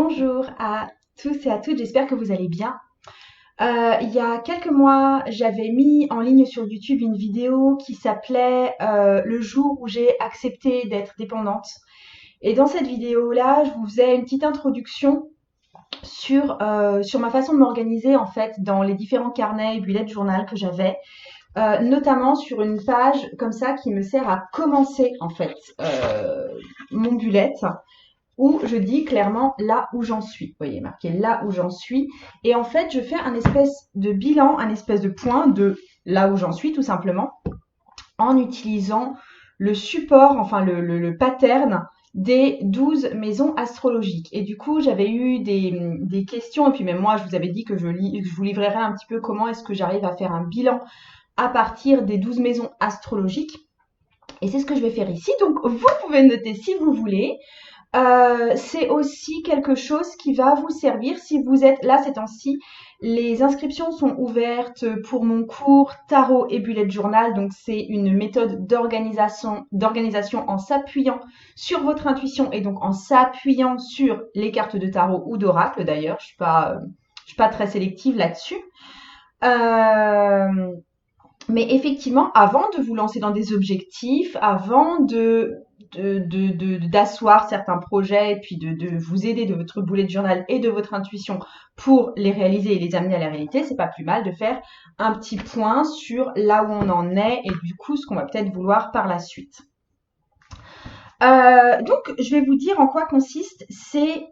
Bonjour à tous et à toutes, j'espère que vous allez bien. Il y a quelques mois, j'avais mis en ligne sur YouTube une vidéo qui s'appelait Le jour où j'ai accepté d'être dépendante. Et dans cette vidéo-là, je vous faisais une petite introduction sur ma façon de m'organiser en fait dans les différents carnets et bullet journal que j'avais, notamment sur une page comme ça qui me sert à commencer en fait mon bullet où je dis clairement là où j'en suis. Vous voyez, marqué là où j'en suis. Et en fait, je fais un espèce de bilan, un espèce de point de là où j'en suis, tout simplement, en utilisant le support, enfin le pattern des 12 maisons astrologiques. Et du coup, j'avais eu des questions, et puis même moi, je vous avais dit que je vous livrerai un petit peu comment est-ce que j'arrive à faire un bilan à partir des 12 maisons astrologiques. Et c'est ce que je vais faire ici. Donc, vous pouvez noter si vous voulez. C'est aussi quelque chose qui va vous servir si vous êtes là ces temps-ci. Les inscriptions sont ouvertes pour mon cours tarot et bullet journal. Donc c'est une méthode d'organisation en s'appuyant sur votre intuition et donc en s'appuyant sur les cartes de tarot ou d'oracle. D'ailleurs, je suis pas très sélective là-dessus. Mais effectivement, avant de vous lancer dans des objectifs, avant d'asseoir certains projets et puis de vous aider de votre bullet journal et de votre intuition pour les réaliser et les amener à la réalité, c'est pas plus mal de faire un petit point sur là où on en est et du coup ce qu'on va peut-être vouloir par la suite. Donc, je vais vous dire en quoi consistent ces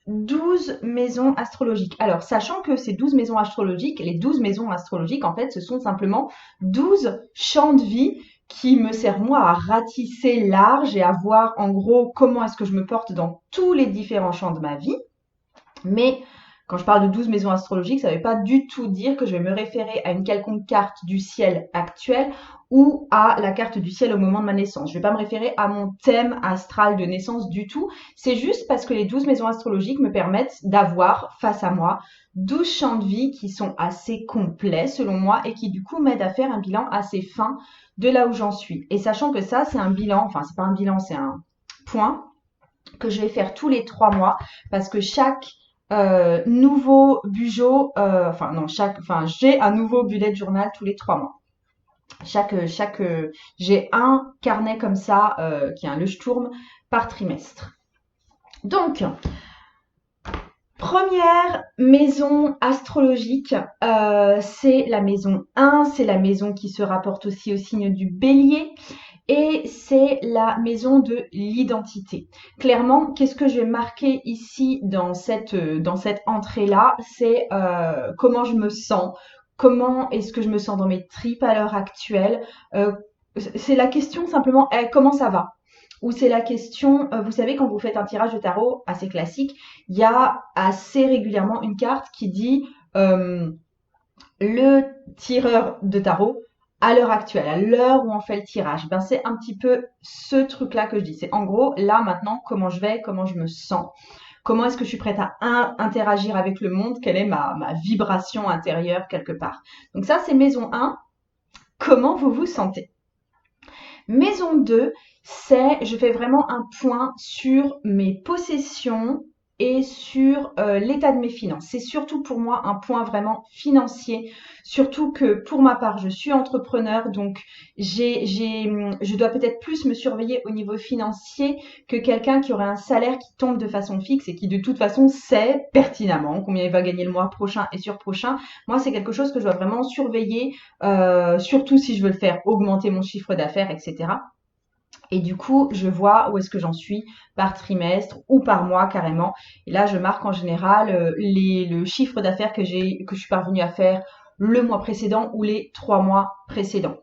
12 maisons astrologiques. Alors, sachant que ces 12 maisons astrologiques, les 12 maisons astrologiques, en fait, ce sont simplement 12 champs de vie qui me servent, moi, à ratisser large et à voir, en gros, comment est-ce que je me porte dans tous les différents champs de ma vie. Mais quand je parle de 12 maisons astrologiques, ça ne veut pas du tout dire que je vais me référer à une quelconque carte du ciel actuelle ou à la carte du ciel au moment de ma naissance. Je ne vais pas me référer à mon thème astral de naissance du tout. C'est juste parce que les 12 maisons astrologiques me permettent d'avoir face à moi 12 champs de vie qui sont assez complets selon moi et qui du coup m'aident à faire un bilan assez fin de là où j'en suis. Et sachant que ça, c'est un bilan, enfin c'est pas un bilan, c'est un point que je vais faire tous les 3 mois parce que chaque nouveau bugeot, j'ai un nouveau bullet journal tous les 3 mois. J'ai un carnet comme ça qui est un Leuchtturm par trimestre. Donc, première maison astrologique, c'est la maison 1, c'est la maison qui se rapporte aussi au signe du bélier. Et c'est la maison de l'identité. Clairement, qu'est-ce que je vais marquer ici dans cette entrée-là, c'est comment je me sens, comment est-ce que je me sens dans mes tripes à l'heure actuelle. C'est la question simplement, comment ça va? Ou c'est la question, vous savez, quand vous faites un tirage de tarot assez classique, il y a assez régulièrement une carte qui dit le tireur de tarot à l'heure actuelle, à l'heure où on fait le tirage, ben c'est un petit peu ce truc-là que je dis. C'est en gros, là, maintenant, comment je vais, comment je me sens, comment est-ce que je suis prête à interagir avec le monde, quelle est ma vibration intérieure quelque part. Donc ça, c'est maison 1, comment vous vous sentez. Maison 2, c'est, je fais vraiment un point sur mes possessions et sur l'état de mes finances. C'est surtout pour moi un point vraiment financier, surtout que pour ma part, je suis entrepreneur, donc je dois peut-être plus me surveiller au niveau financier que quelqu'un qui aurait un salaire qui tombe de façon fixe et qui de toute façon sait pertinemment combien il va gagner le mois prochain et sur prochain. Moi, c'est quelque chose que je dois vraiment surveiller, surtout si je veux le faire augmenter mon chiffre d'affaires, etc. Et du coup, je vois où est-ce que j'en suis par trimestre ou par mois carrément. Et là, je marque en général le chiffre d'affaires que je suis parvenue à faire le mois précédent ou les 3 mois précédents.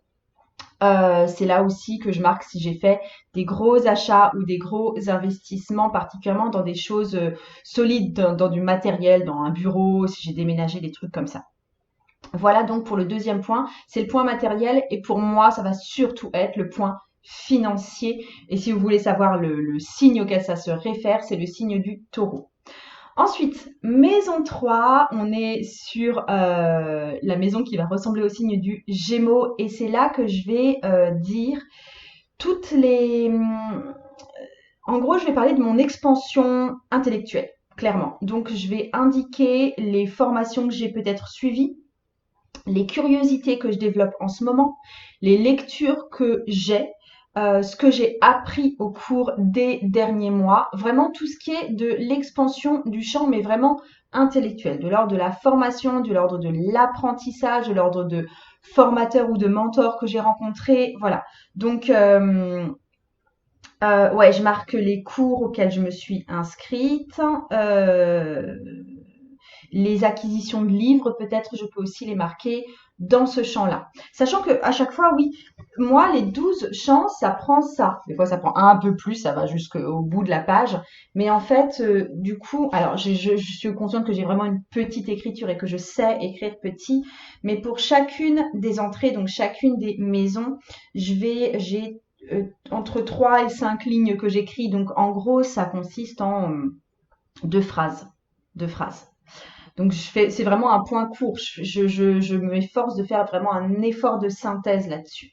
C'est là aussi que je marque si j'ai fait des gros achats ou des gros investissements, particulièrement dans des choses solides, dans du matériel, dans un bureau, si j'ai déménagé, des trucs comme ça. Voilà donc pour le deuxième point, c'est le point matériel et pour moi, ça va surtout être le point financier. Et si vous voulez savoir le signe auquel ça se réfère, c'est le signe du taureau. Ensuite, maison 3, on est sur la maison qui va ressembler au signe du Gémeaux et c'est là que je vais dire toutes les... En gros, je vais parler de mon expansion intellectuelle. clairement. Donc, je vais indiquer les formations que j'ai peut-être suivies, les curiosités que je développe en ce moment, les lectures que j'ai, ce que j'ai appris au cours des derniers mois, vraiment tout ce qui est de l'expansion du champ, mais vraiment intellectuel, de l'ordre de la formation, de l'ordre de l'apprentissage, de l'ordre de formateurs ou de mentors que j'ai rencontrés, voilà. Donc, ouais, je marque les cours auxquels je me suis inscrite. Euh, les acquisitions de livres, peut-être je peux aussi les marquer dans ce champ-là. Sachant que à chaque fois, oui, moi, les 12 champs, ça prend ça. Des fois, ça prend un peu plus, ça va jusqu'au bout de la page. Mais en fait, du coup, alors je suis consciente que j'ai vraiment une petite écriture et que je sais écrire petit. Mais pour chacune des entrées, donc chacune des maisons, j'ai entre 3 et 5 lignes que j'écris. Donc en gros, ça consiste en deux phrases. Deux phrases. Donc c'est vraiment un point court. Je m'efforce de faire vraiment un effort de synthèse là-dessus.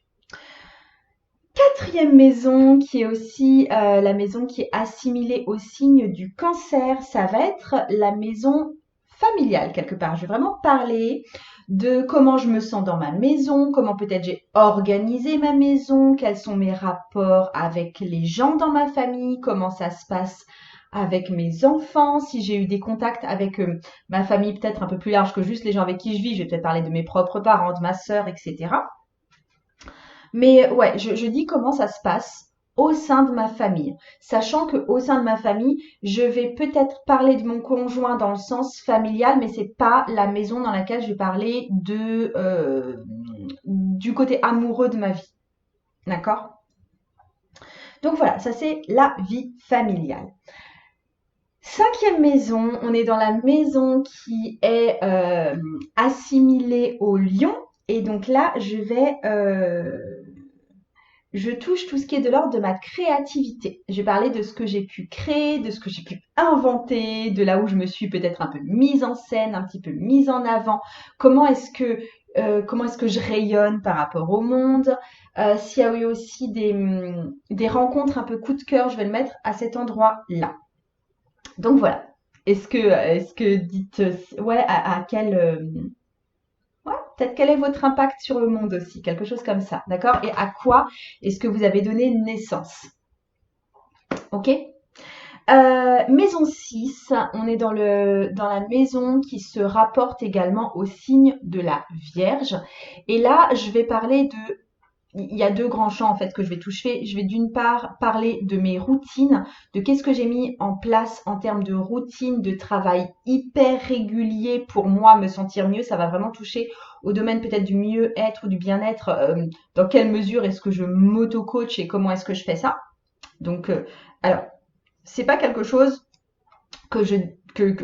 Quatrième maison, qui est aussi la maison qui est assimilée au signe du cancer, ça va être la maison familiale quelque part. Je vais vraiment parler de comment je me sens dans ma maison, comment peut-être j'ai organisé ma maison, quels sont mes rapports avec les gens dans ma famille, comment ça se passe avec mes enfants, si j'ai eu des contacts avec ma famille peut-être un peu plus large que juste les gens avec qui je vis, je vais peut-être parler de mes propres parents, de ma sœur, etc. Mais ouais, je dis comment ça se passe au sein de ma famille, sachant que au sein de ma famille, je vais peut-être parler de mon conjoint dans le sens familial, mais c'est pas la maison dans laquelle je vais parler de du côté amoureux de ma vie, d'accord? Donc voilà, ça c'est la vie familiale. Cinquième maison, on est dans la maison qui est assimilée au lion, et donc là je touche tout ce qui est de l'ordre de ma créativité. Je vais parler de ce que j'ai pu créer, de ce que j'ai pu inventer, de là où je me suis peut-être un peu mise en scène, un petit peu mise en avant. Comment est-ce que je rayonne par rapport au monde. S'il y a eu aussi des rencontres un peu coup de cœur, je vais le mettre à cet endroit-là. Donc voilà. Est-ce que dites, ouais, à quel, ouais, peut-être quel est votre impact sur le monde aussi, quelque chose comme ça, d'accord? Et à quoi est-ce que vous avez donné naissance? Ok? Maison 6, on est dans la maison qui se rapporte également au signe de la Vierge. Et là, je vais parler de il y a deux grands champs en fait que je vais toucher. Je vais d'une part parler de mes routines, de qu'est-ce que j'ai mis en place en termes de routine, de travail hyper régulier pour moi me sentir mieux. Ça va vraiment toucher au domaine peut-être du mieux-être ou du bien-être. Dans quelle mesure est-ce que je m'auto-coach et comment est-ce que je fais ça? Donc, alors, c'est pas quelque chose que je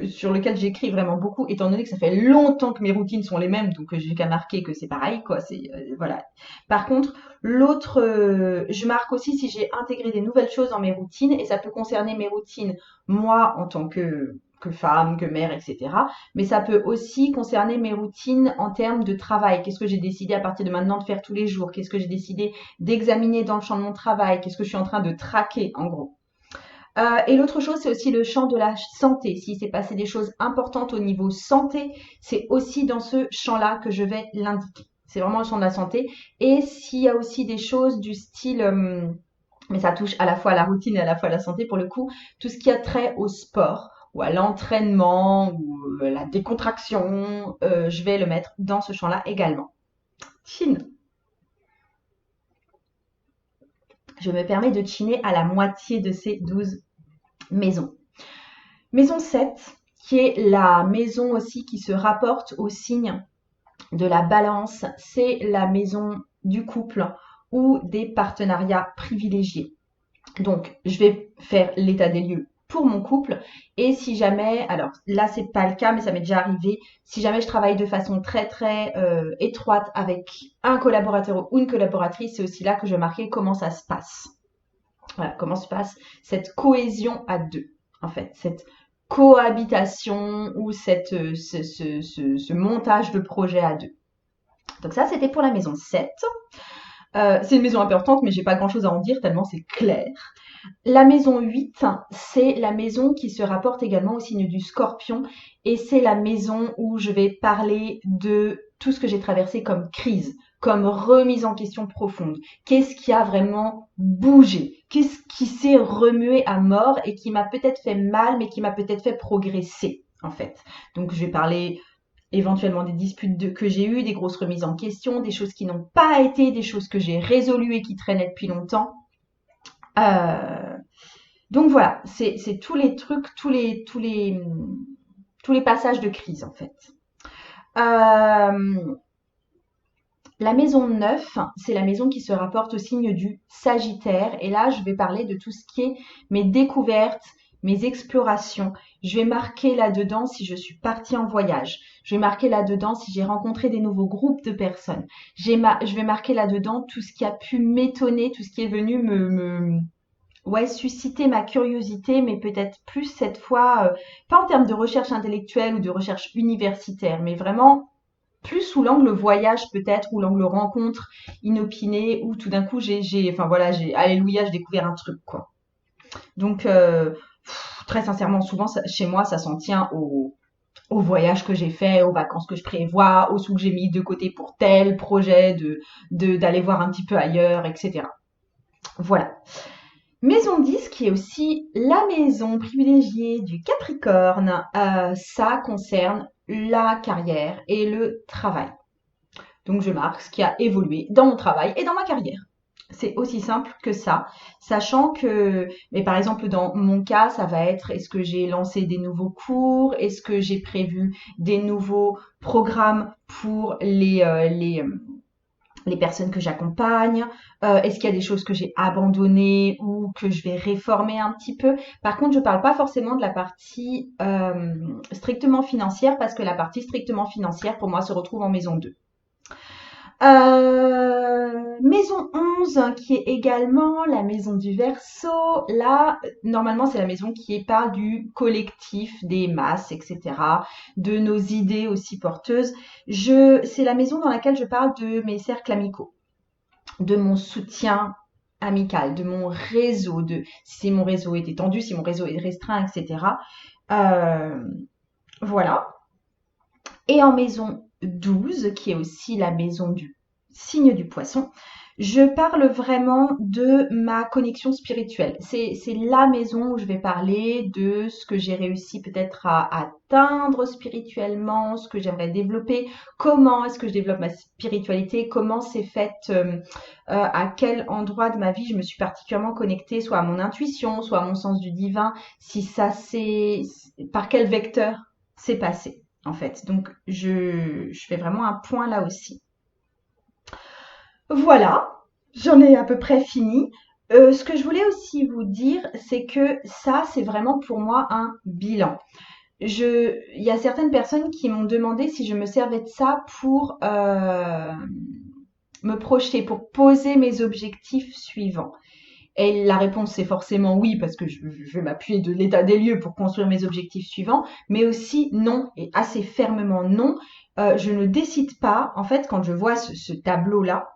sur lequel j'écris vraiment beaucoup, étant donné que ça fait longtemps que mes routines sont les mêmes, donc j'ai qu'à marquer que c'est pareil, quoi. C'est voilà. Par contre, l'autre, je marque aussi si j'ai intégré des nouvelles choses dans mes routines, et ça peut concerner mes routines moi en tant que femme, que mère, etc. Mais ça peut aussi concerner mes routines en termes de travail. Qu'est-ce que j'ai décidé à partir de maintenant de faire tous les jours? Qu'est-ce que j'ai décidé d'examiner dans le champ de mon travail? Qu'est-ce que je suis en train de traquer, en gros? Et l'autre chose, c'est aussi le champ de la santé. S'il s'est passé des choses importantes au niveau santé, c'est aussi dans ce champ-là que je vais l'indiquer. C'est vraiment le champ de la santé. Et s'il y a aussi des choses du style, mais ça touche à la fois à la routine et à la fois à la santé pour le coup, tout ce qui a trait au sport ou à l'entraînement ou la décontraction, je vais le mettre dans ce champ-là également. Chine. Je me permets de chiner à la moitié de ces 12 maisons. Maison 7, qui est la maison aussi qui se rapporte au signe de la balance, c'est la maison du couple ou des partenariats privilégiés. Donc, je vais faire l'état des lieux pour mon couple et si jamais, alors là c'est pas le cas mais ça m'est déjà arrivé, si jamais je travaille de façon très très étroite avec un collaborateur ou une collaboratrice, c'est aussi là que je vais marquer comment ça se passe. Voilà, comment se passe cette cohésion à deux, en fait, cette cohabitation ou ce montage de projet à deux. Donc ça, c'était pour la maison 7. C'est une maison importante, mais j'ai pas grand-chose à en dire tellement c'est clair. La maison 8, c'est la maison qui se rapporte également au signe du Scorpion et c'est la maison où je vais parler de tout ce que j'ai traversé comme crise, comme remise en question profonde. Qu'est-ce qui a vraiment bougé? Qu'est-ce qui s'est remué à mort et qui m'a peut-être fait mal, mais qui m'a peut-être fait progresser, en fait. Donc, je vais parler éventuellement des disputes que j'ai eues, des grosses remises en question, des choses qui n'ont pas été, des choses que j'ai résolues et qui traînaient depuis longtemps. Euh, donc voilà, c'est tous les trucs, tous les passages de crise en fait. Euh, la maison 9, c'est la maison qui se rapporte au signe du Sagittaire. Et là, je vais parler de tout ce qui est mes découvertes, mes explorations. Je vais marquer là-dedans si je suis partie en voyage. Je vais marquer là-dedans si j'ai rencontré des nouveaux groupes de personnes. Je vais marquer là-dedans tout ce qui a pu m'étonner, tout ce qui est venu ouais, susciter ma curiosité, mais peut-être plus cette fois, pas en termes de recherche intellectuelle ou de recherche universitaire, mais vraiment plus sous l'angle voyage peut-être, ou l'angle rencontre inopinée, où tout d'un coup enfin voilà, alléluia, j'ai découvert un truc quoi. Donc très sincèrement, souvent chez moi, ça s'en tient au voyage que j'ai fait, aux vacances que je prévois, aux sous que j'ai mis de côté pour tel projet d'aller voir un petit peu ailleurs, etc. Voilà. Maison 10, qui est aussi la maison privilégiée du Capricorne, ça concerne la carrière et le travail. Donc je marque ce qui a évolué dans mon travail et dans ma carrière. C'est aussi simple que ça, sachant que, mais par exemple dans mon cas, ça va être est-ce que j'ai lancé des nouveaux cours, est-ce que j'ai prévu des nouveaux programmes pour les personnes que j'accompagne, est-ce qu'il y a des choses que j'ai abandonnées ou que je vais réformer un petit peu. Par contre, je ne parle pas forcément de la partie strictement financière parce que la partie strictement financière pour moi se retrouve en maison 2. Maison 11, qui est également la maison du Verseau. Là, normalement, c'est la maison qui parle du collectif, des masses, etc., de nos idées aussi porteuses. C'est la maison dans laquelle je parle de mes cercles amicaux, de mon soutien amical, de mon réseau, de si mon réseau est étendu, si mon réseau est restreint, etc. Euh, voilà. Et en maison 12, qui est aussi la maison du signe du poisson, je parle vraiment de ma connexion spirituelle. C'est la maison où je vais parler de ce que j'ai réussi peut-être à atteindre spirituellement, ce que j'aimerais développer, comment est-ce que je développe ma spiritualité, comment c'est fait, à quel endroit de ma vie je me suis particulièrement connectée, soit à mon intuition, soit à mon sens du divin, si ça c'est par quel vecteur c'est passé en fait. Donc je fais vraiment un point là aussi. Voilà, j'en ai à peu près fini. Ce que je voulais aussi vous dire, c'est que ça, c'est vraiment pour moi un bilan. Il y a certaines personnes qui m'ont demandé si je me servais de ça pour me projeter, pour poser mes objectifs suivants. Et la réponse, c'est forcément oui, parce que je vais m'appuyer de l'état des lieux pour construire mes objectifs suivants, mais aussi non, et assez fermement non. Je ne décide pas, en fait, quand je vois ce tableau-là,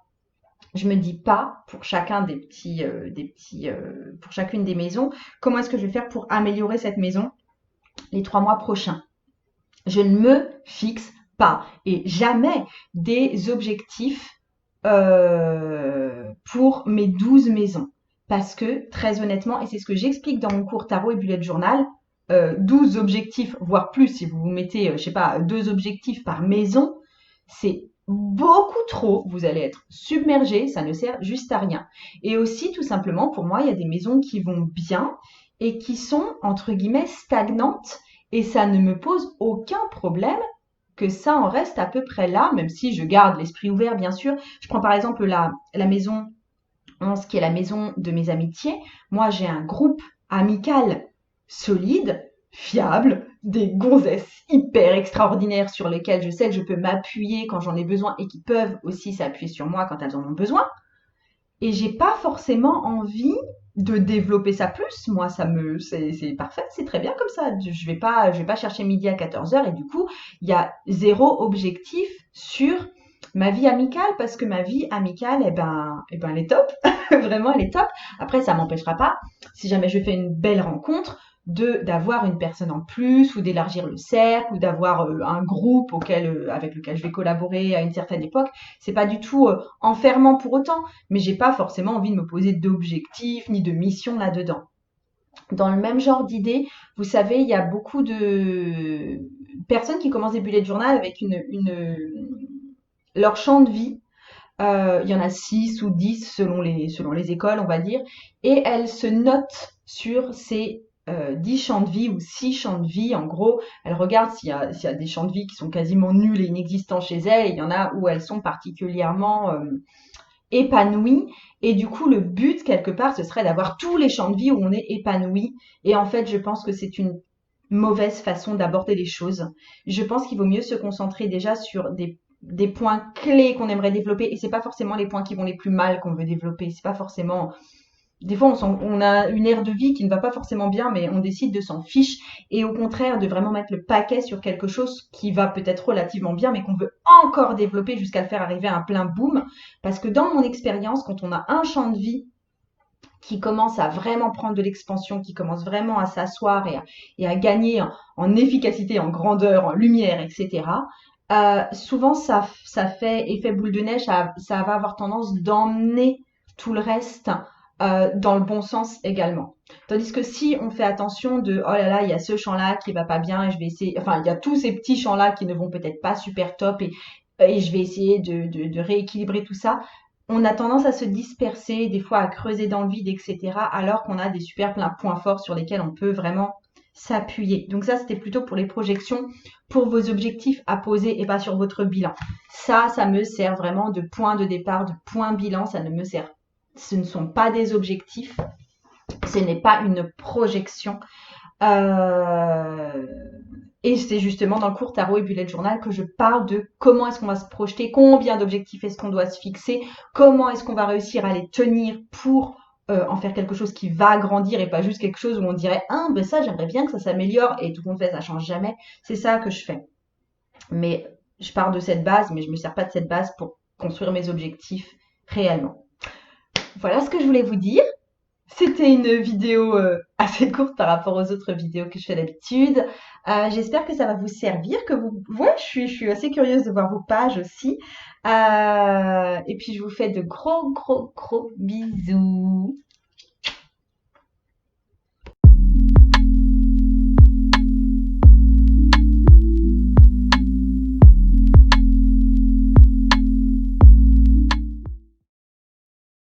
je me dis pas pour chacun pour chacune des maisons, comment est-ce que je vais faire pour améliorer cette maison les 3 mois prochains. Je ne me fixe pas et jamais des objectifs pour mes 12 maisons. Parce que, très honnêtement, et c'est ce que j'explique dans mon cours tarot et bullet journal, 12 objectifs, voire plus, si vous vous mettez, je sais pas, 2 objectifs par maison, c'est beaucoup trop, vous allez être submergé, ça ne sert juste à rien. Et aussi, tout simplement, pour moi, il y a des maisons qui vont bien et qui sont, entre guillemets, stagnantes, et ça ne me pose aucun problème que ça en reste à peu près là, même si je garde l'esprit ouvert, bien sûr. Je prends par exemple la maison 11, qui est la maison de mes amitiés. Moi, j'ai un groupe amical solide, fiable, des gonzesses hyper extraordinaires sur lesquelles je sais que je peux m'appuyer quand j'en ai besoin et qui peuvent aussi s'appuyer sur moi quand elles en ont besoin. Et j'ai pas forcément envie de développer ça plus. Moi, c'est parfait, c'est très bien comme ça. Je vais pas chercher midi à 14h et du coup, il y a zéro objectif sur Ma vie amicale, parce que ma vie amicale, elle est top. Vraiment, elle est top. Après, ça m'empêchera pas, si jamais je fais une belle rencontre, d'avoir une personne en plus ou d'élargir le cercle ou d'avoir un groupe avec lequel je vais collaborer à une certaine époque. C'est pas du tout enfermant pour autant, mais j'ai pas forcément envie de me poser d'objectifs ni de missions là-dedans. Dans le même genre d'idée, vous savez, il y a beaucoup de personnes qui commencent des bullet journal avec leur champ de vie. Il y en a 6 ou 10 selon les écoles, on va dire, et elles se notent sur ces 10 champs de vie ou 6 champs de vie. En gros, elles regardent s'il y a des champs de vie qui sont quasiment nuls et inexistants chez elles, et il y en a où elles sont particulièrement épanouie. Et du coup, le but, quelque part, ce serait d'avoir tous les champs de vie où on est épanoui. Et en fait, je pense que c'est une mauvaise façon d'aborder les choses. Je pense qu'il vaut mieux se concentrer déjà sur des points clés qu'on aimerait développer. Et c'est pas forcément les points qui vont les plus mal qu'on veut développer. C'est pas forcément des fois, on a une ère de vie qui ne va pas forcément bien, mais on décide de s'en fiche et au contraire de vraiment mettre le paquet sur quelque chose qui va peut-être relativement bien, mais qu'on veut encore développer jusqu'à le faire arriver à un plein boom. Parce que dans mon expérience, quand on a un champ de vie qui commence à vraiment prendre de l'expansion, qui commence vraiment à s'asseoir et à gagner en efficacité, en grandeur, en lumière, etc., souvent ça fait effet boule de neige, ça va avoir tendance d'emmener tout le reste dans le bon sens également. Tandis que si on fait attention de oh là là, il y a ce champ-là qui va pas bien et je vais essayer, enfin il y a tous ces petits champs-là qui ne vont peut-être pas super top et je vais essayer de rééquilibrer tout ça, on a tendance à se disperser, des fois à creuser dans le vide, etc. alors qu'on a des super plein points forts sur lesquels on peut vraiment s'appuyer. Donc ça, c'était plutôt pour les projections, pour vos objectifs à poser et pas sur votre bilan. Ça me sert vraiment de point de départ, de point bilan, ça ne me sert. Ce ne sont pas des objectifs, ce n'est pas une projection. Et c'est justement dans le cours Tarot et Bullet Journal que je parle de comment est-ce qu'on va se projeter, combien d'objectifs est-ce qu'on doit se fixer, comment est-ce qu'on va réussir à les tenir pour en faire quelque chose qui va grandir et pas juste quelque chose où on dirait ah ben ça j'aimerais bien que ça s'améliore et tout le monde fait ça change jamais. C'est ça que je fais. Mais je pars de cette base, mais je me sers pas de cette base pour construire mes objectifs réellement. Voilà ce que je voulais vous dire. C'était une vidéo assez courte par rapport aux autres vidéos que je fais d'habitude. J'espère que ça va vous servir, que vous... Ouais, je suis assez curieuse de voir vos pages aussi. Et puis, je vous fais de gros bisous.